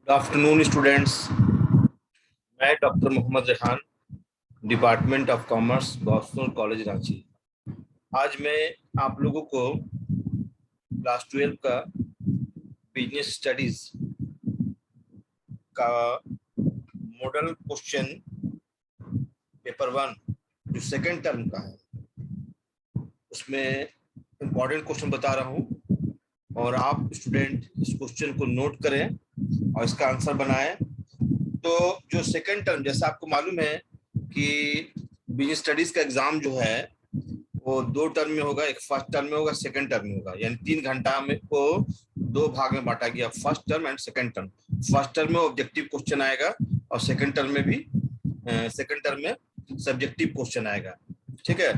Good afternoon students. मैं doctor Mohammad Rehan, department of commerce, Boston college Ranchi. आज मैं आप लोगों को क्लास 12 का बिजनेस स्टडीज का मॉडल क्वेश्चन पेपर 1 जो सेकंड टर्म का है उसमें इम्पॉर्टेंट क्वेश्चन बता रहा हूँ और आप स्टूडेंट इस क्वेश्चन को नोट करें और इसका आंसर बनाएं। तो जो सेकंड टर्म, जैसा आपको मालूम है कि बिजनेस स्टडीज का एग्जाम जो है वो 2 टर्म में होगा, एक फर्स्ट टर्म में होगा, सेकंड टर्म में होगा, यानी 3 घंटा में को 2 भाग में बांटा गया, first term and second term. First term में ऑब्जेक्टिव क्वेश्चन आएगा और सेकंड टर्म में भी सब्जेक्टिव क्वेश्चन आएगा। ठीक है,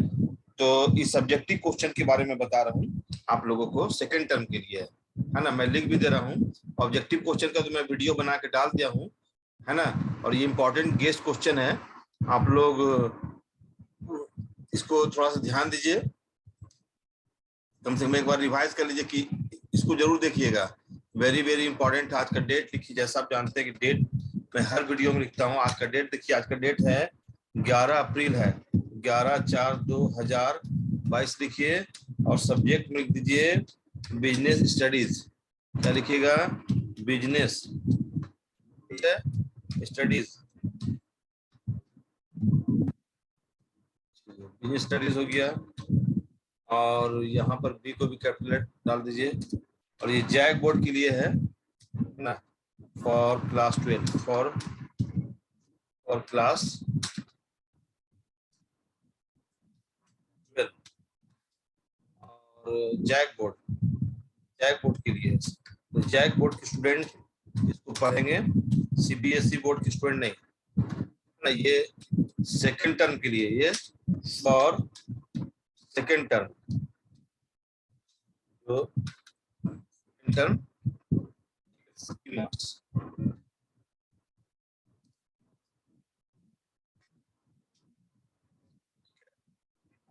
तो इस सब्जेक्टिव क्वेश्चन के बारे में बता रहा हूँ आप लोगों को, सेकंड टर्म के लिए है ना। मैं लिंक भी दे रहा हूँ ऑब्जेक्टिव क्वेश्चन का, तो मैं वीडियो बना के डाल दिया हूँ, है ना। और ये इंपॉर्टेंट गेस्ट क्वेश्चन है, आप लोग इसको थोड़ा सा ध्यान दीजिए, कम से कम एक बार रिवाइज कर लीजिए कि इसको जरूर देखिएगा। Very very important. आज का डेट लिखिए, जैसा आप जानते हैं कि डेट मैं हर वीडियो में लिखता हूँ। आज का डेट देखिए, आज का डेट है 11 अप्रैल है, 11/4/2022 लिखिए और सब्जेक्ट में लिख दीजिए बिजनेस स्टडीज। क्या लिखिएगा? Business studies. बिजनेस स्टडीज हो गया और यहाँ पर बी को भी कैपिटल डाल दीजिए। और ये जैक बोर्ड के लिए है ना, फॉर क्लास 12, फॉर क्लास 12। और जैक बोर्ड के लिए, तो जैक बोर्ड के स्टूडेंट इसको पढ़ेंगे, सीबीएसई बोर्ड के स्टूडेंट नहीं ना। ये सेकंड टर्म के लिए, ये फॉर सेकंड टर्म, तो सेकंड टर्म मार्क्स।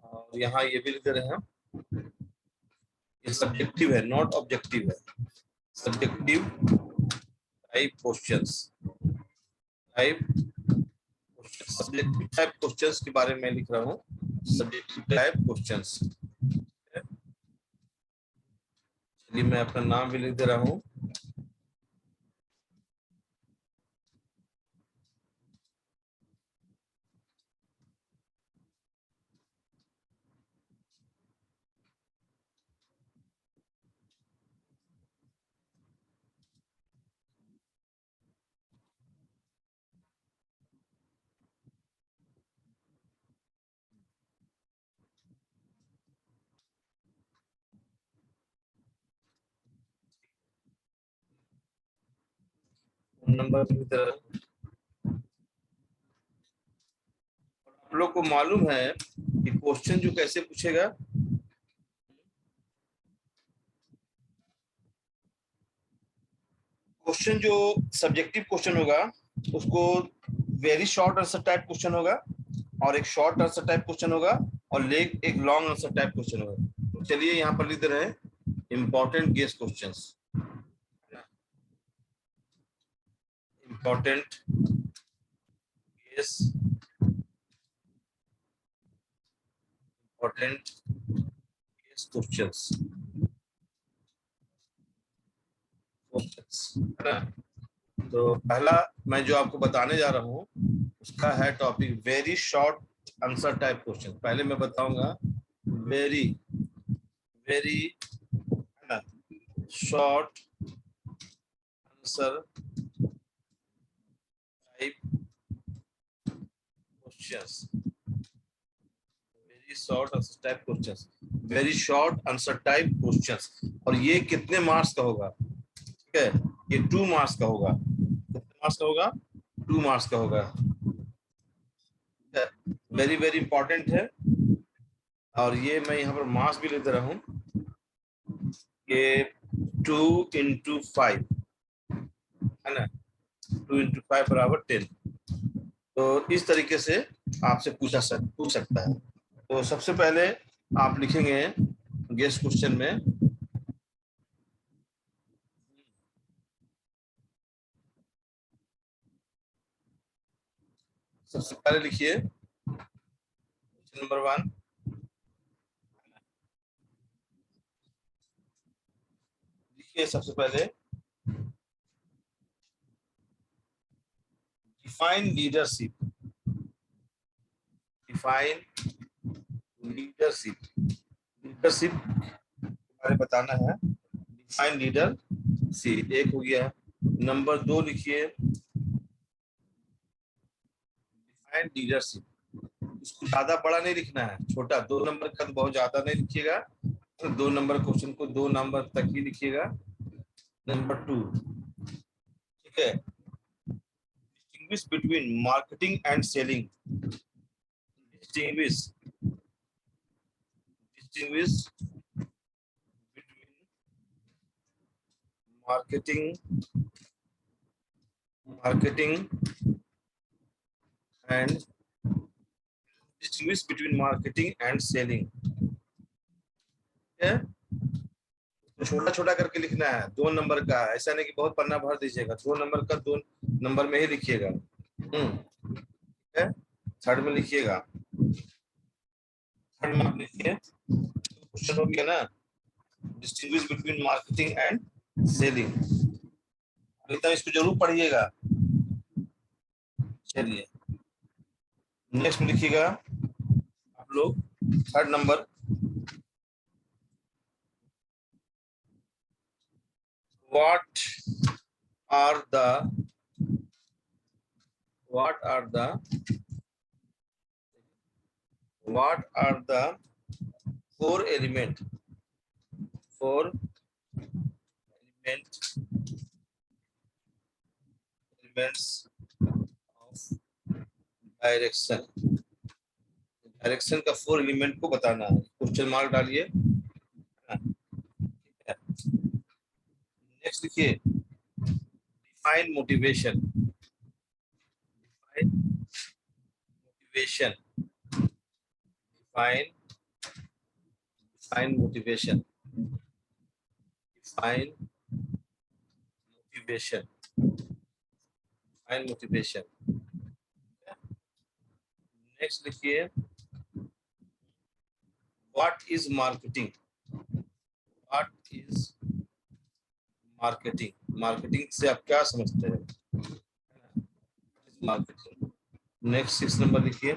और यहाँ ये भी लिख रहे हैं, ये सब्जेक्टिव है, नॉट ऑब्जेक्टिव है। Subjective type questions, subjective type questions के बारे में लिख रहा हूँ, सब्जेक्टिव टाइप क्वेश्चंस। चलिए मैं अपना नाम भी लिख दे रहा हूँ। नंबर लिख दे रहा हूँ। आप लोग को मालूम है कि क्वेश्चन जो कैसे पूछेगा, क्वेश्चन जो सब्जेक्टिव क्वेश्चन होगा उसको very short answer type question होगा और एक शॉर्ट आंसर टाइप क्वेश्चन होगा और एक लॉन्ग आंसर टाइप क्वेश्चन होगा। तो चलिए यहाँ पर लिख रहे हैं important guess questions, important guess, important guess questions, है ना। तो पहला मैं जो आपको बताने जा रहा हूँ उसका है topic very short answer type question. पहले मैं बताऊंगा very very short answer type questions, very short answer type questions, very short answer type questions. और ये कितने मार्क्स का होगा? ठीक है, ये 2 मार्क्स का होगा। कितने मार्क्स का होगा? 2 मार्क्स का होगा। वेरी वेरी इंपॉर्टेंट है। और ये मैं यहाँ पर मार्क्स भी ले दे रहा हूँ कि 2 into 5 है ना, 2 into 5 बराबर 10। तो इस तरीके से आपसे पूछ सकता है। तो सबसे पहले आप लिखेंगे गेस क्वेश्चन में सबसे पहले लिखिए नंबर 1, लिखिए सबसे पहले define leadership. Define leadership, leadership बारे बताना है। डिफाइन लीडरशिप एक हो गया। नंबर 2 लिखिए डिफाइन लीडरशिप। इसको ज्यादा बड़ा नहीं लिखना है, छोटा, 2 नंबर का तो बहुत ज्यादा नहीं लिखिएगा, 2 नंबर क्वेश्चन को 2 नंबर तक ही लिखिएगा। नंबर 2, ठीक है, distinguish between marketing and selling. Distinguish between marketing and distinguish between marketing and selling। छोटा छोटा करके लिखना है, 2 नंबर का, ऐसा नहीं कि बहुत पन्ना भर दीजिएगा, 2 नंबर का 2 नंबर में ही लिखिएगा। थर्ड में लिखिएगा, थर्ड में आप लिखिए, क्वेश्चन हो गया ना, distinguish between marketing and selling. एकदम इसको जरूर पढ़िएगा। चलिए नेक्स्ट में लिखिएगा आप लोग, third number, what are the 4 elements of direction. Direction का 4 एलिमेंट को बताना है, क्वेश्चन मार्क डालिए। नेक्स्ट लिखिए define motivation. define motivation next लिखिए व्हाट इज मार्केटिंग। मार्केटिंग से आप क्या समझते हैं, मार्केटिंग। नेक्स्ट 6 नंबर लिखिए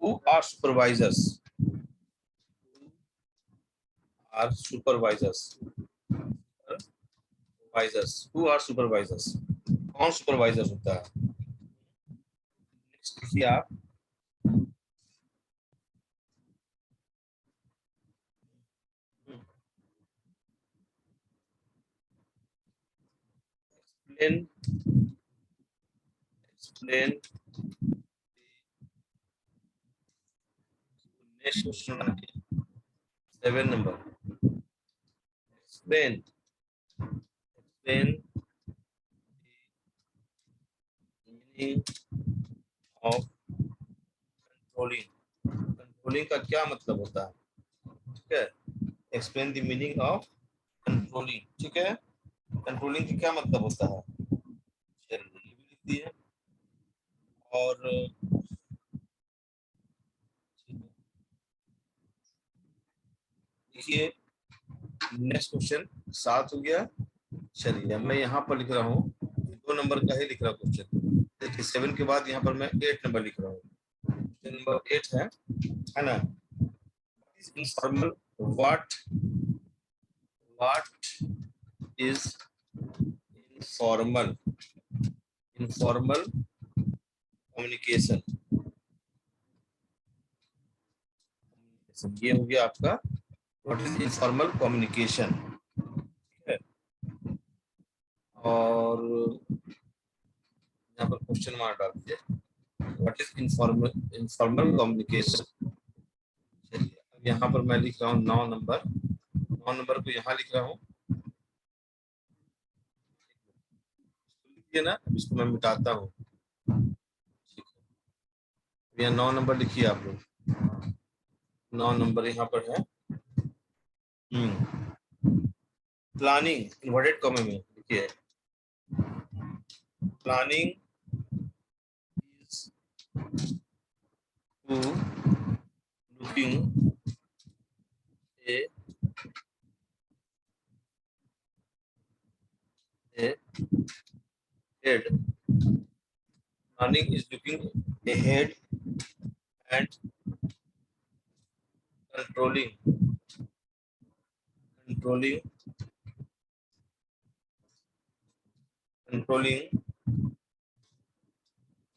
who are supervisors। who are supervisors, कौन सुपरवाइजर होता है। नेक्स्ट लिखिए आप explain next question 7 number, explain meaning of controlling का क्या मतलब होता है, ठीक है। Explain the meaning of controlling, ठीक है, कंट्रोलिंग का क्या मतलब होता है, चलिए ये भी लिख दिए। और देखिए नेक्स्ट क्वेश्चन 7 हो गया। चलिए मैं यहाँ पर लिख रहा हूँ 2 नंबर का ही लिख रहा हूँ क्वेश्चन। देखिए 7 के बाद यहाँ पर मैं 8 नंबर लिख रहा हूँ। नंबर 8 है ना, informal, what is informal communication. ये हो गया आपका व्हाट इज इनफॉर्मल कम्युनिकेशन, ठीक है। और यहाँ पर क्वेश्चन मार्क डाल दीजिए, व्हाट इज इनफॉर्मल कम्युनिकेशन। चलिए अब यहाँ पर मैं लिख रहा हूँ 9 नंबर, 9 नंबर को यहाँ लिख रहा हूँ, ना इसको मैं मिटाता हूँ, ठीक है। यहाँ 9 नंबर लिखिए आप लोग, 9 नंबर यहाँ पर है। प्लानिंग इन्वर्टेड कॉमा में लिखिए, planning is to looking ahead planning is looking ahead and controlling controlling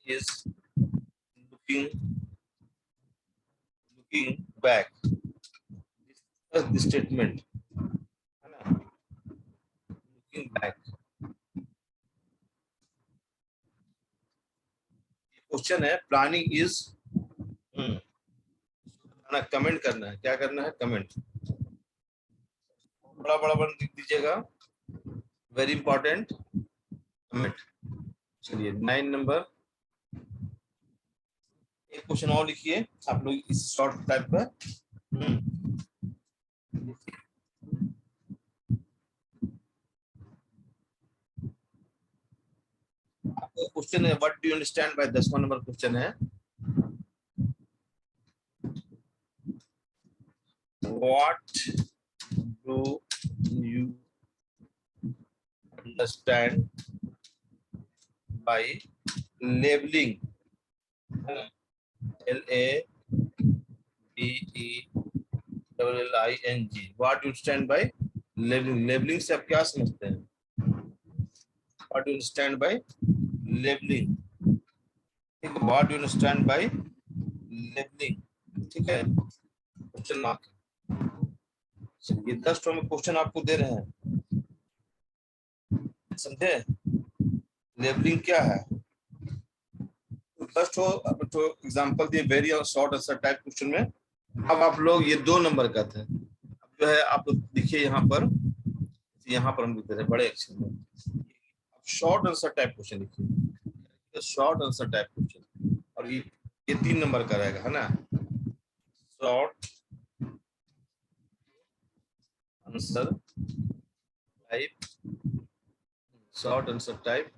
is looking back. This the statement है ना, looking back. क्वेश्चन है प्लानिंग इज, कमेंट करना है, क्या करना है, कमेंट बड़ा बड़ा बड़ा लिख दीजिएगा, वेरी इंपॉर्टेंट कमेंट। चलिए 9 नंबर, एक क्वेश्चन और लिखिए आप लोग इस शॉर्ट टाइप पर। आपका क्वेश्चन है what do you understand by 10वां नंबर क्वेश्चन है, what do you understand by labelling, LABELLING, what do you understand by labelling. Labelling से आप क्या समझते हैं, what do you understand by labelling, what do you understand by labelling, ठीक है, question mark. ये 10 टॉम क्वेश्चन आपको दे रहे हैं, समझे, लेबलिंग क्या है, 10 तो एग्जांपल दिए वेरी और शॉर्ट आंसर टाइप क्वेश्चन में। अब आप लोग ये 2 नंबर का था, अब जो है आप देखिए यहाँ पर हम लिखते थे बड़े अक्षर में, शॉर्ट आंसर टाइप क्वेश्चन लिखिए, शॉर्ट आंसर टाइप क्वेश्चन, और ये 3 नंबर का रहेगा, है ना, short answer type, short answer type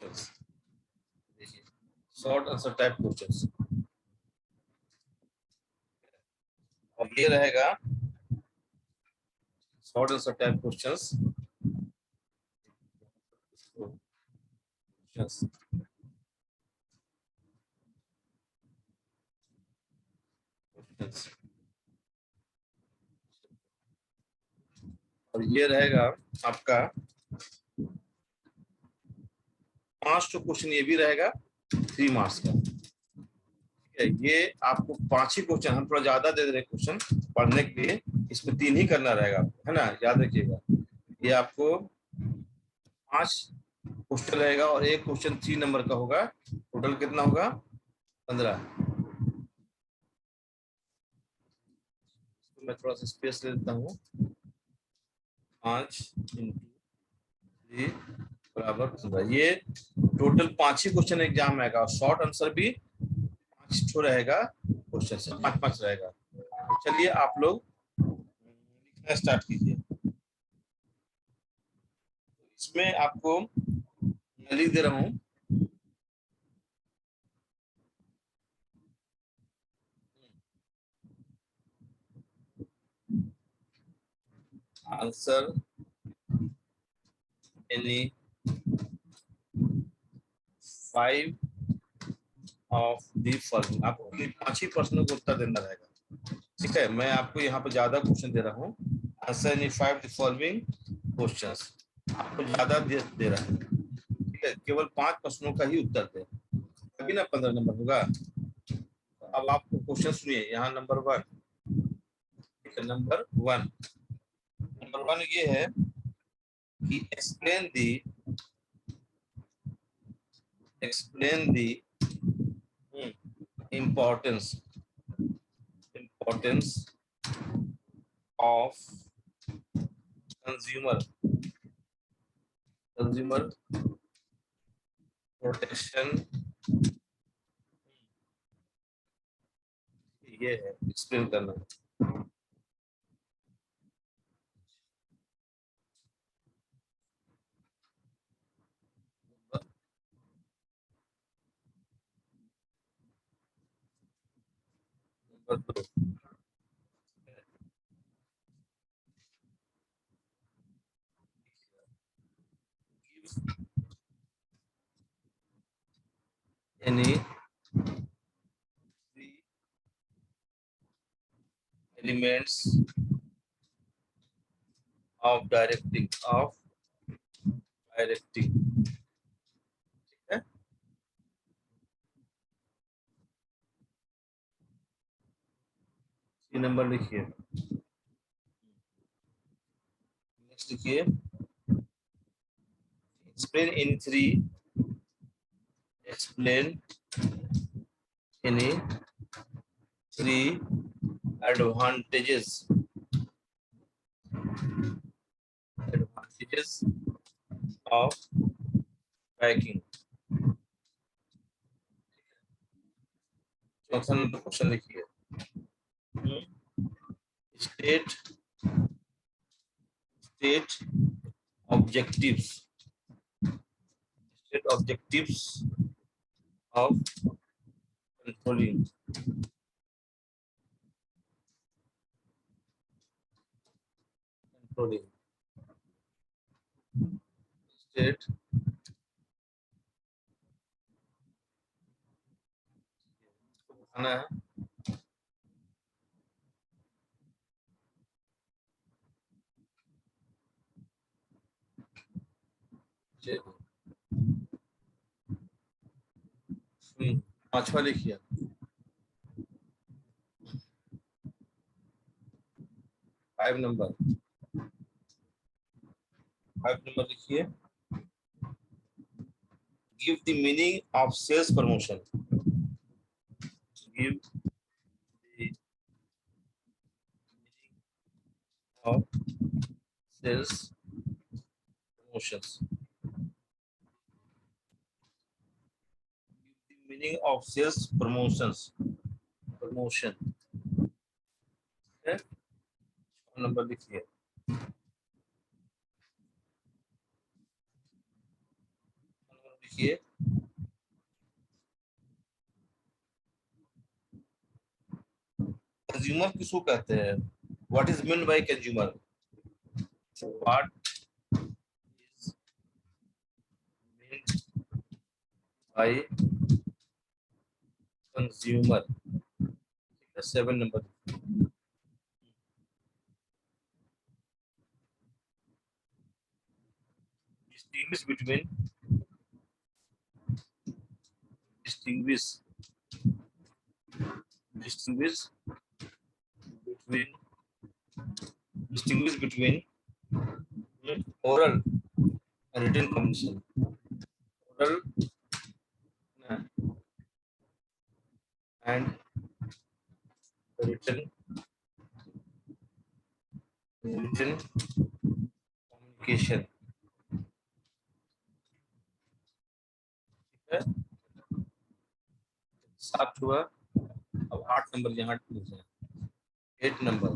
questions, देखिए शॉर्ट आंसर टाइप क्वेश्चंस, और ये रहेगा शॉर्ट आंसर टाइप क्वेश्चंस, और ये रहेगा आपका 5 क्वेश्चन, ये भी रहेगा 3 मार्क्स का, ये आपको 5 ही क्वेश्चन, हम थोड़ा ज्यादा दे रहे क्वेश्चन पढ़ने के लिए, इसमें 3 ही करना रहेगा, है ना, याद रखिएगा, ये आपको 5 क्वेश्चन रहेगा और एक क्वेश्चन 3 नंबर का होगा, टोटल कितना होगा 15। मैं थोड़ा सा स्पेस ले लेता हूँ, 5 × 3 बराबर 15, ये टोटल 5 ही क्वेश्चन एग्जाम आएगा, और शॉर्ट आंसर भी 5 रहेगा, क्वेश्चन से 5-5 रहेगा। तो चलिए आप लोग लिखना स्टार्ट कीजिए, इसमें आपको मैं लिख दे रहा हूँ, answer any 5 of the following, आपको 5 ही प्रश्नों का उत्तर देना रहेगा, ठीक है, मैं आपको यहाँ पे ज्यादा क्वेश्चन दे रहा हूँ, answer any 5 the following questions, आपको ज्यादा दे रहा है, ठीक है, केवल 5 प्रश्नों का ही उत्तर दे, तभी ना 15 नंबर होगा। अब आपको क्वेश्चन सुनिए, यहाँ नंबर 1, ठीक है, नंबर 1 ये है कि explain the importance of consumer protection, ये है एक्सप्लेन करना, 2 any three elements of directing ठीक है। ये नंबर लिखिए। नेक्स्ट लिखिए explain any three advantages of packing। चौथा नंबर क्वेश्चन लिखिए state objectives of controlling state बताना है। पांचवा लिखिए 5 नंबर लिखिए give the meaning of sales promotion। give the meaning of sales promotions। give the meaning of sales promotion है। Number लिखिए consumer किसको कहते हैं? What is mean by consumer? What is mean by consumer? 7 number distinguish between distinguish between oral and written communication। oral and written communication। ठीक है, 7 हुआ। अब 8 number यहाँ लिखे 8 number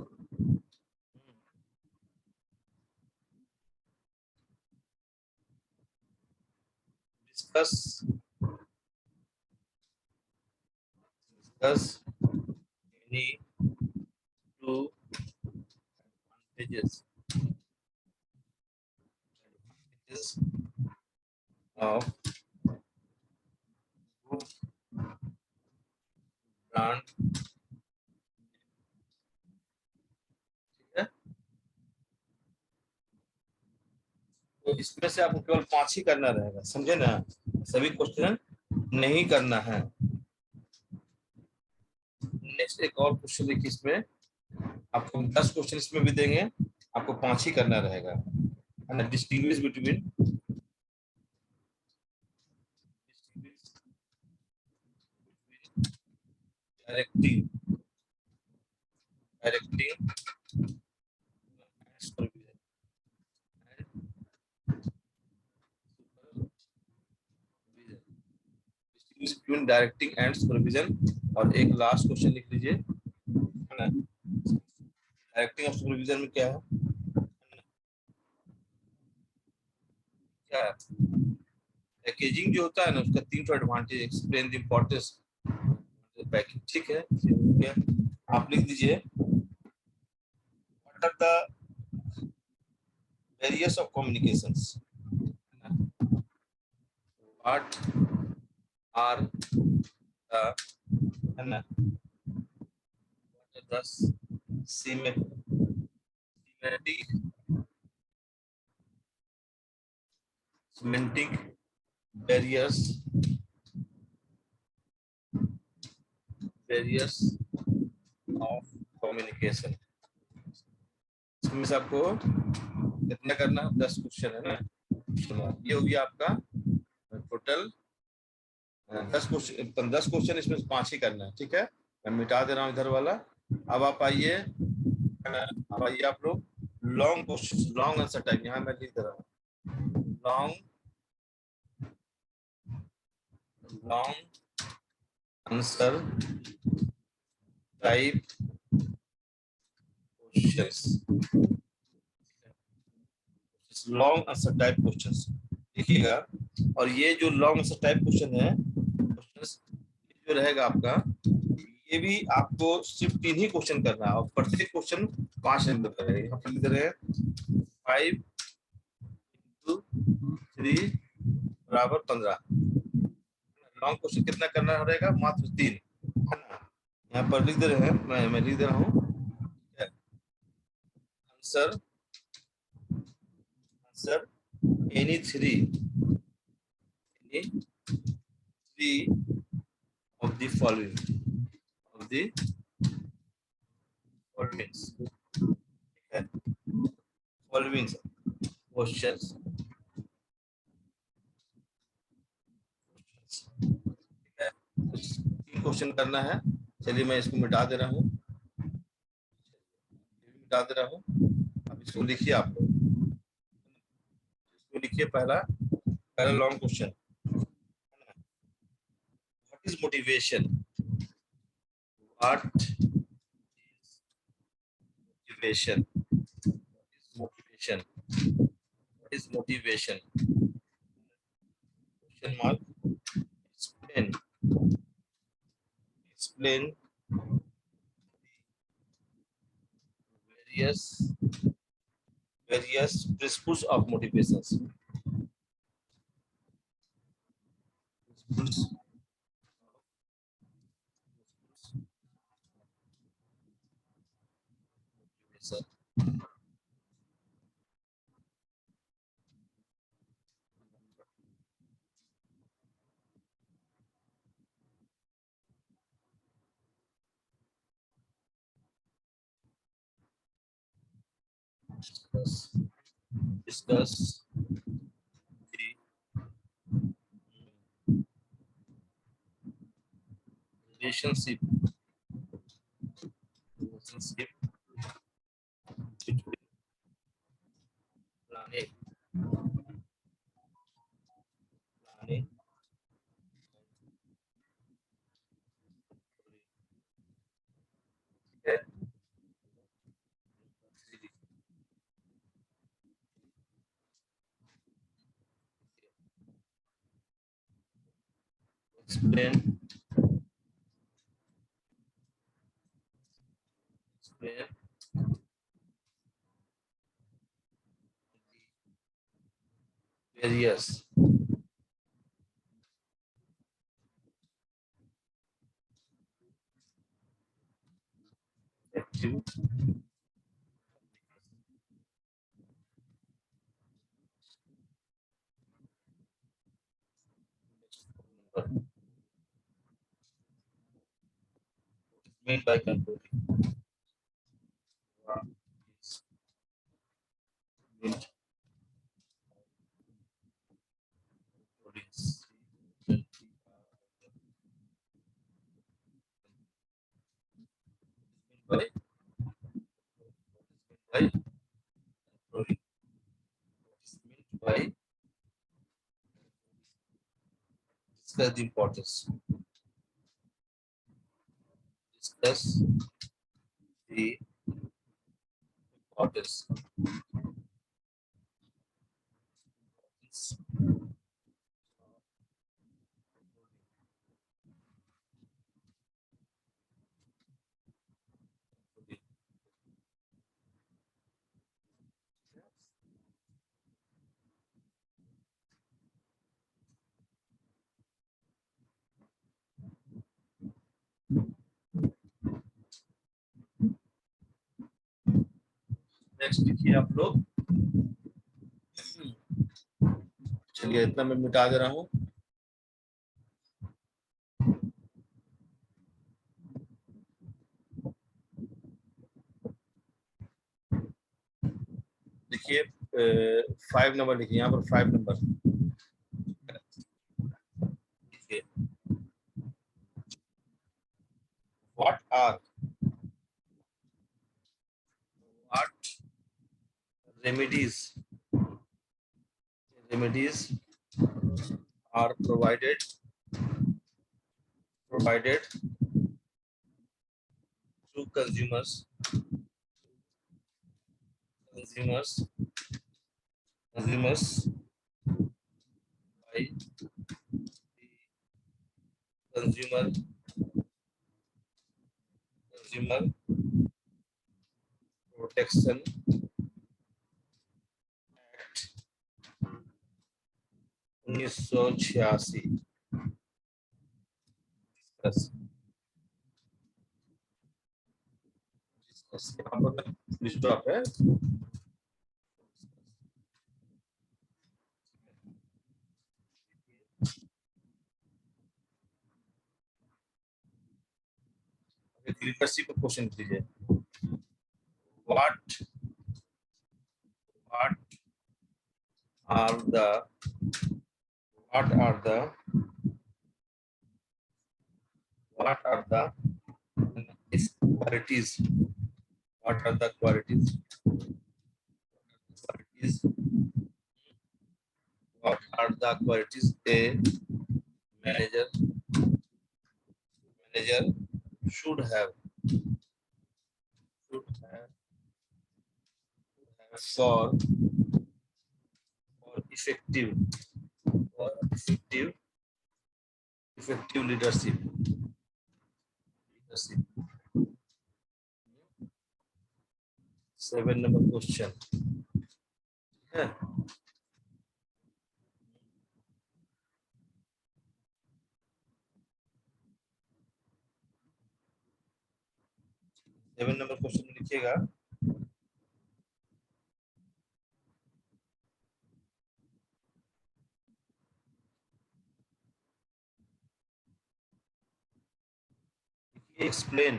discuss any two advantages of group brand। ठीक है, तो इसमें से आपको केवल 5 ही करना रहेगा, समझे ना? सभी क्वेश्चन नहीं करना है। नेक्स्ट एक और क्वेश्चन देखिए, इसमें आपको 10 क्वेश्चन इसमें भी देंगे, आपको 5 ही करना रहेगा। Distinguish between directing between directing and supervision। और एक लास्ट क्वेश्चन लिख लीजिए, है ना? डायरेक्टिंग और सुपरविजन में क्या है? क्या है? पैकेजिंग जो होता है ना, उसका 3 advantage. Explain the importance packing. ठीक है, आप लिख दीजिए what are the various of communications, what are the, है ना, what are the semantic barriers of communication। इसमें से आपको कितना करना, 10 क्वेश्चन है ना, ये हो गया आपका टोटल 10 क्वेश्चन, इसमें से 5 ही करना है, ठीक है। मैं मिटा दे रहा हूँ इधर वाला। अब आप आइए, अब आइए आप लोग long question, long answer type, यहाँ मैं लिख दे रहा हूँ long answer type questions, long answer type questions देखिएगा। और ये जो लॉन्ग आंसर टाइप क्वेश्चन है, क्वेश्चंस जो रहेगा आपका, ये भी आपको सिर्फ 3 ही क्वेश्चन करना है और प्रत्येक क्वेश्चन 5 नंबर का है। यहाँ पर लिख रहे हैं 5 × 3 = 15। लॉन्ग क्वेश्चन कितना करना रहेगा, मात्र 3, है ना। यहाँ पर लिख दे रहे हैं, मैं लिख दे रहा हूँ answer any three of the following questions, question करना है। चलिए मैं इसको मिटा दे रहा हूँ, अब इसको लिखिए आप लोग, इसको लिखिए। पहला long question, what is motivation, what motivation, what is motivation, question mark, explain various principles of motivations, discuss the relationship between planning and explain various active made by controlling meant by controlling, meant by discuss the importance, discuss the importance next लिखिए आप लोग। चलिए इतना मैं मिटा दे रहा हूँ। देखिए 5 नंबर लिखिए यहाँ पर, 5 नंबर लिखिए। What are remedies are provided to consumers by the consumer protection act 1986। यहाँ पर स्टॉप है। लिटरेसी पर क्वेश्चन कीजिए। What are the qualities a manager should have for effective leadership। 7 number question है। सेवन नंबर क्वेश्चन लिखिएगा। explain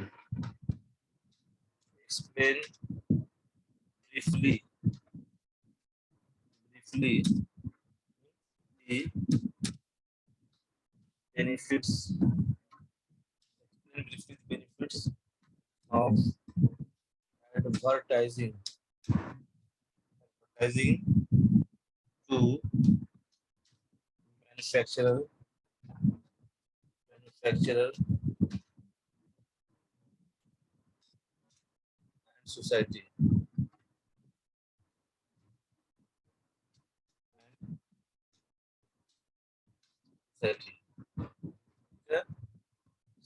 briefly the benefits of advertising to manufacturer and society।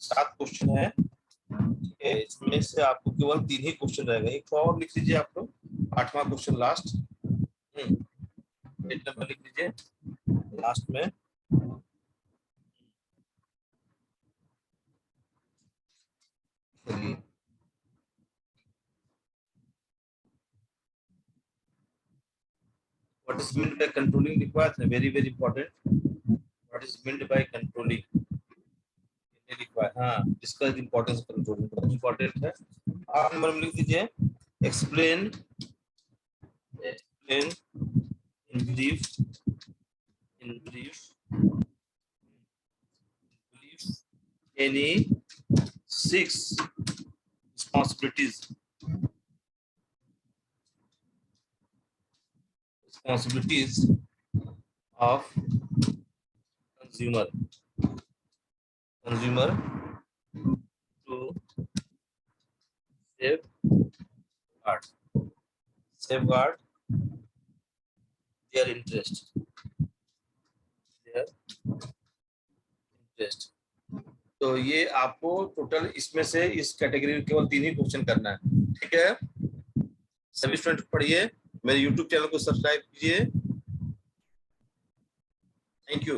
सात question है, ठीक है। इसमें से आपको केवल 3 ही क्वेश्चन रहेगा। एक और लिख लीजिए आप लोग, 8वां क्वेश्चन लास्ट। 8 नंबर लिख लीजिए लास्ट में। What is meant by controlling requires very important। What is meant by controlling require, हाँ, discuss the importance of controlling, बहुत important है। 8 नंबर में लिख दीजिए explain in brief any 6 responsibilities of consumer to safeguard their interest। तो ये आपको total इसमें से इस कैटेगरी में केवल 3 ही क्वेश्चन करना है, ठीक है। सभी स्टूडेंट पढ़िए, मेरे YouTube चैनल को सब्सक्राइब कीजिए। Thank you.